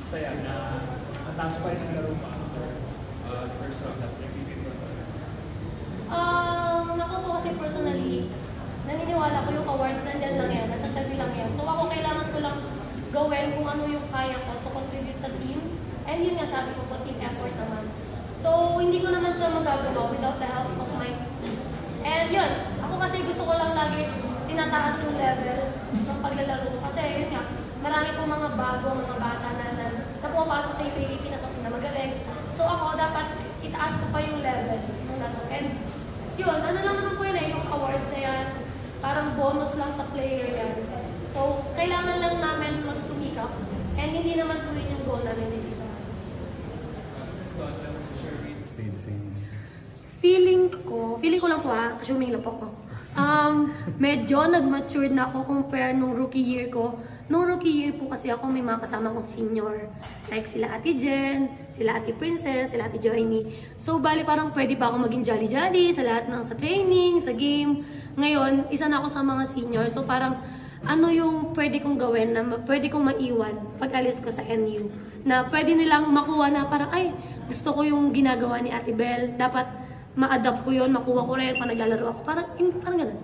saya na ang taas pa rin ang laro mo after the first round at MVP for Ako po kasi personally, naniniwala ko yung awards nandyan lang yan, nasa tabi lang yan. So ako kailangan ko lang gawin kung ano yung kaya ko to contribute sa team. And yun nga sabi ko po, team effort naman. So hindi ko naman siya magagawa without the help of my team. And yun, ako kasi gusto ko lang lagi tinataas yung level ng paglalaro ko. Kasi yun nga, marami pong mga bago, mga bata na pumapasok sa UAAP na magaling. So ako dapat itaas ko pa yung level ng laro. And yun, ano lang naman po yun yung awards na yan, parang bonus lang sa player yan. So, kailangan lang namin magsumikap, and hindi naman po yun yung goal namin this season. Stay the same. Feeling ko lang po assuming lang po ako. Medyo nag-matured na ako compare nung rookie year ko. Nung rookie year po kasi ako may mga kasama kong senior. Like sila Ate Jen, sila Ate Princess, sila Ate Joynie. So bali parang pwede pa ako maging jolly-jolly sa lahat ng sa training, sa game. Ngayon, isa na ako sa mga senior. So parang ano yung pwede kong gawin na pwede kong maiwan pag alis ko sa NU. Na pwede nilang makuha na parang ay gusto ko yung ginagawa ni Ate Belle. Dapat ma-adapt ko yun, makuha ko rin pag naglalaro ako. Parang ganun.